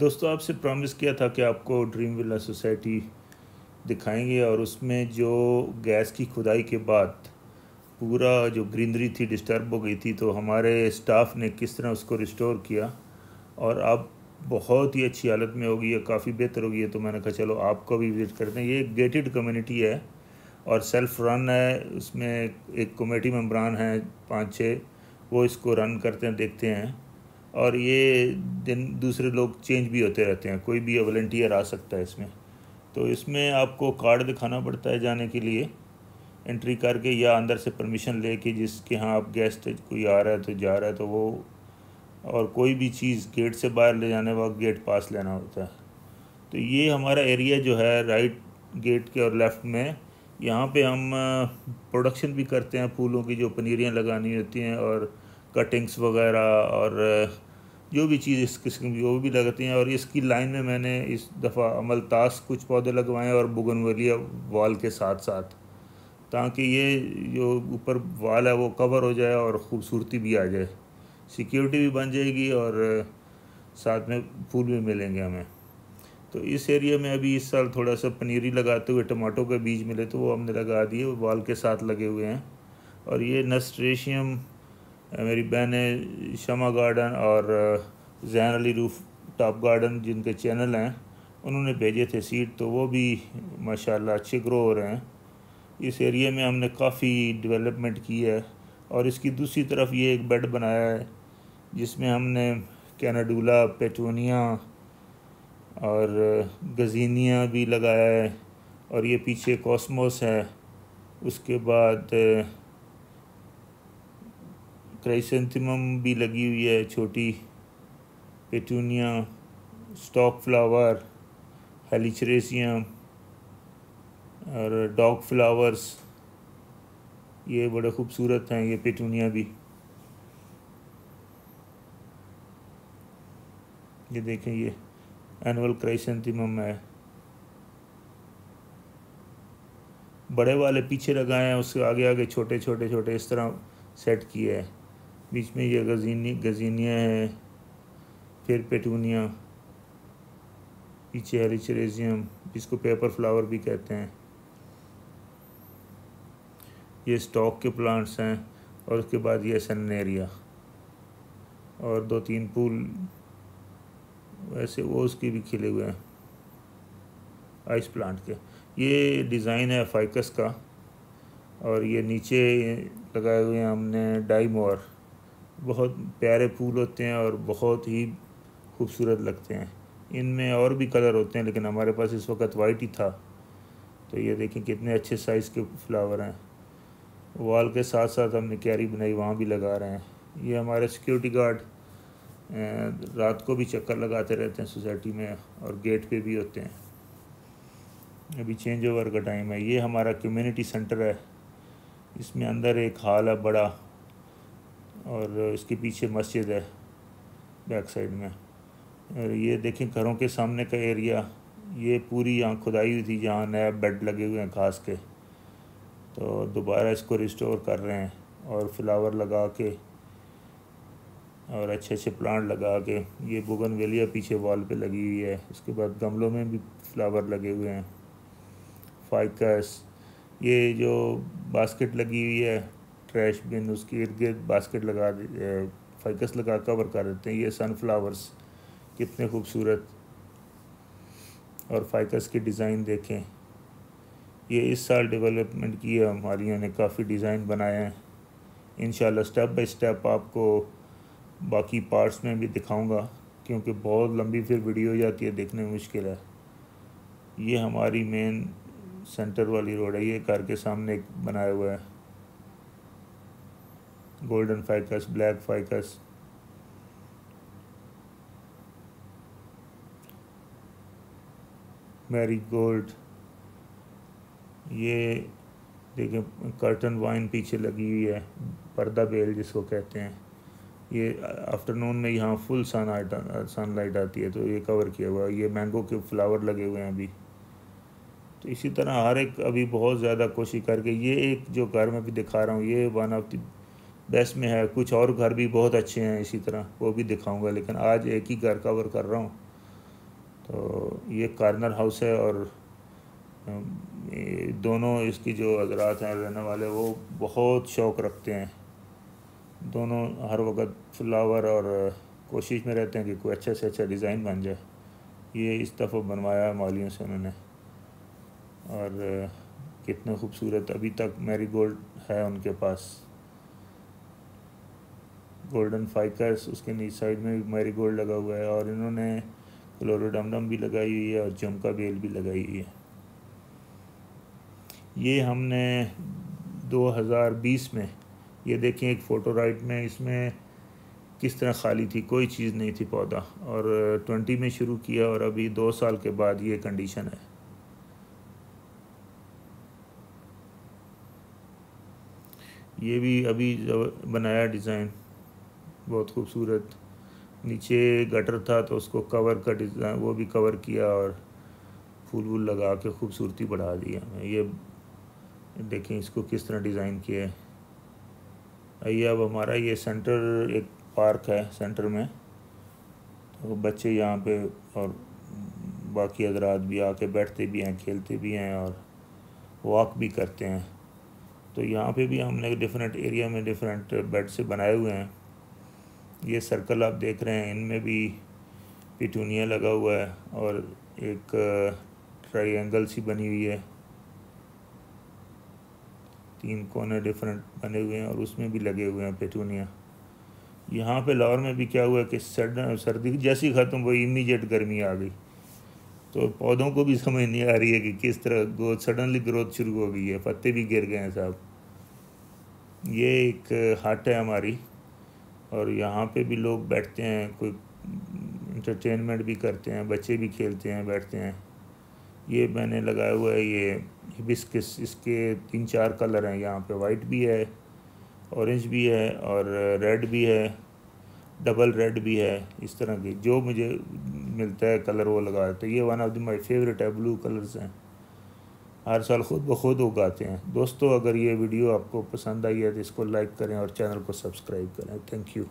दोस्तों, आपसे प्रॉमिस किया था कि आपको ड्रीम विला सोसाइटी दिखाएंगे और उसमें जो गैस की खुदाई के बाद पूरा जो ग्रीनरी थी डिस्टर्ब हो गई थी, तो हमारे स्टाफ ने किस तरह उसको रिस्टोर किया और अब बहुत ही अच्छी हालत में होगी, ये काफ़ी बेहतर होगी। तो मैंने कहा चलो आपको भी विज़िट करते हैं। ये एक गेटेड कम्युनिटी है और सेल्फ रन है। उसमें एक कमेटी मेम्बरान हैं 5-6, वो इसको रन करते हैं, देखते हैं। और ये दिन दूसरे लोग चेंज भी होते रहते हैं, कोई भी वॉलंटियर आ सकता है इसमें। तो इसमें आपको कार्ड दिखाना पड़ता है जाने के लिए, एंट्री करके, या अंदर से परमिशन लेके जिसके यहाँ आप गेस्ट कोई आ रहा है तो जा रहा है तो वो, और कोई भी चीज़ गेट से बाहर ले जाने वक्त गेट पास लेना होता है। तो ये हमारा एरिया जो है राइट गेट के और लेफ़्ट में, यहाँ पे हम प्रोडक्शन भी करते हैं फूलों की, जो पनीरियाँ लगानी होती हैं और कटिंग्स वगैरह, और जो भी चीज़ इस किस्म की वो भी लगाती हैं। और इसकी लाइन में मैंने इस दफ़ा अमलतास कुछ पौधे लगवाए और बुगनवेलिया वॉल के साथ साथ, ताकि ये जो ऊपर वॉल है वो कवर हो जाए और ख़ूबसूरती भी आ जाए, सिक्योरिटी भी बन जाएगी और साथ में फूल भी मिलेंगे हमें। तो इस एरिया में अभी इस साल थोड़ा सा पनीरी लगाते हुए टमाटो के बीज मिले तो वो हमने लगा दिए, वॉल के साथ लगे हुए हैं। और ये नस्ट्रेशियम मेरी बहन है, शमा गार्डन और Jain Ali roof top garden जिनके चैनल हैं, उन्होंने भेजे थे सीड, तो वो भी माशाल्लाह अच्छे ग्रो हो रहे हैं। इस एरिया में हमने काफ़ी डेवलपमेंट की है। और इसकी दूसरी तरफ ये एक बेड बनाया है जिसमें हमने कैनाडूला, पेटूनिया और गजीनिया भी लगाया है। और ये पीछे कॉस्मोस है, उसके बाद क्राइसेंथेमम भी लगी हुई है, छोटी पेटूनिया, स्टॉक फ्लावर, हेलिचरेसियम और डॉग फ्लावर्स, ये बड़े खूबसूरत हैं ये पेटूनिया भी। ये देखें, ये एनुअल क्राइसेंथेमम है। बड़े वाले पीछे लगाए हैं, उसके आगे आगे छोटे छोटे छोटे इस तरह सेट किए हैं। बीच में ये गजीनिया है, फिर पेटूनिया, पीछे हेलिचरेसियम जिसको पेपर फ्लावर भी कहते हैं। ये स्टॉक के प्लांट्स हैं। और उसके बाद ये सन्नेरिया और 2-3 फूल वैसे वो उसके भी खिले हुए हैं, आइस प्लांट के। ये डिज़ाइन है फाइकस का। और ये नीचे लगाए हुए हैं हमने डाइमोर। बहुत प्यारे फूल होते हैं और बहुत ही खूबसूरत लगते हैं। इनमें और भी कलर होते हैं लेकिन हमारे पास इस वक्त वाइट ही था। तो ये देखें कितने अच्छे साइज़ के फ्लावर हैं। वॉल के साथ साथ हमने क्यारी बनाई, वहाँ भी लगा रहे हैं। ये हमारे सिक्योरिटी गार्ड रात को भी चक्कर लगाते रहते हैं सोसाइटी में और गेट पे भी होते हैं। अभी चेंज ओवर का टाइम है। ये हमारा कम्युनिटी सेंटर है, इसमें अंदर एक हॉल है बड़ा और इसके पीछे मस्जिद है बैक साइड में। और ये देखें घरों के सामने का एरिया, ये पूरी यहाँ खुदाई हुई थी जहाँ नया बेड लगे हुए हैं घास के, तो दोबारा इसको रिस्टोर कर रहे हैं और फ्लावर लगा के और अच्छे अच्छे प्लांट लगा के। ये बुगनवेलिया पीछे वॉल पे लगी हुई है, उसके बाद गमलों में भी फ्लावर लगे हुए हैं। फाइकस, ये जो बास्केट लगी हुई है ट्रैश बिन, उसके इर्द गिर्द बास्केट लगा फाइकस लगा कवर कर देते हैं। ये सनफ्लावर्स कितने खूबसूरत, और फाइकस के डिज़ाइन देखें। ये इस साल डेवलपमेंट की है हमारी ने, काफ़ी डिज़ाइन बनाए हैं। इंशाल्लाह स्टेप बाय स्टेप आपको बाकी पार्ट्स में भी दिखाऊंगा, क्योंकि बहुत लंबी फिर वीडियो हो जाती है, देखने में मुश्किल है। ये हमारी मेन सेंटर वाली रोड है, ये घर के सामने एक बनाया हुआ है golden ficus, black ficus, Marie Gold. ये देखिए कर्टन वाइन पीछे लगी हुई है, पर्दा बेल जिसको कहते हैं। ये आफ्टरनून में यहाँ फुल सनलाइट आती है तो ये कवर किया हुआ है। ये मैंगो के फ्लावर लगे हुए हैं अभी। तो इसी तरह हर एक अभी बहुत ज़्यादा कोशिश करके, ये एक जो घर में भी दिखा रहा हूँ ये वन ऑफ द बेस्ट में है। कुछ और घर भी बहुत अच्छे हैं इसी तरह, वो भी दिखाऊंगा, लेकिन आज एक ही घर कवर कर रहा हूँ तो ये कार्नर हाउस है और दोनों इसकी जो हजरात हैं रहने वाले वो बहुत शौक़ रखते हैं, दोनों हर वक्त फ्लावर और कोशिश में रहते हैं कि कोई अच्छा से अच्छा डिज़ाइन बन जाए। ये इस दफ़ा बनवाया है मालियों से उन्होंने, और कितना खूबसूरत अभी तक मैरीगोल्ड है उनके पास, गोल्डन फाइकस, उसके नीचे साइड में भी मैरीगोल्ड लगा हुआ है, और इन्होंने क्लोरोडमडम भी लगाई हुई है और झुमका बेल भी लगाई हुई है। ये हमने 2020 में, ये देखें एक फ़ोटो राइट में, इसमें किस तरह खाली थी, कोई चीज़ नहीं थी पौधा, और 20 में शुरू किया और अभी 2 साल के बाद ये कंडीशन है। ये भी अभी बनाया डिज़ाइन बहुत खूबसूरत, नीचे गटर था तो उसको कवर का डिज़ाइन वो भी कवर किया और फूल वूल लगा के खूबसूरती बढ़ा दी हमें। ये देखें इसको किस तरह डिज़ाइन किया है। आइए अब हमारा ये सेंटर एक पार्क है सेंटर में, तो बच्चे यहाँ पे और बाकी हज़रात भी आके बैठते भी हैं, खेलते भी हैं और वॉक भी करते हैं। तो यहाँ पे भी हमने डिफरेंट एरिया में डिफरेंट बेड से बनाए हुए हैं। ये सर्कल आप देख रहे हैं, इनमें भी पिटूनिया लगा हुआ है और एक ट्रायंगल सी बनी हुई है, 3 कोने डिफरेंट बने हुए हैं और उसमें भी लगे हुए हैं पेटूनिया। यहाँ पे लाहौर में भी क्या हुआ है कि सर्दी जैसी ख़त्म हुई इमीडिएट गर्मी आ गई, तो पौधों को भी समझ नहीं आ रही है कि किस तरह ग्रोथ, सडनली ग्रोथ शुरू हो गई है, पत्ते भी गिर गए हैं साहब। ये एक हट है हमारी और यहाँ पे भी लोग बैठते हैं, कोई इंटरटेनमेंट भी करते हैं, बच्चे भी खेलते हैं, बैठते हैं। ये मैंने लगाया हुआ है ये हिबिस्कस, इसके 3-4 कलर हैं यहाँ पे, वाइट भी है, ऑरेंज भी है और रेड भी है, डबल रेड भी है। इस तरह की जो मुझे मिलता है कलर वो लगा देते हैं। ये one of the my favourite है, ब्लू कलर्स हैं, हर साल खुद ब खुद उगाते हैं। दोस्तों अगर ये वीडियो आपको पसंद आई है तो इसको लाइक करें और चैनल को सब्सक्राइब करें। Thank you.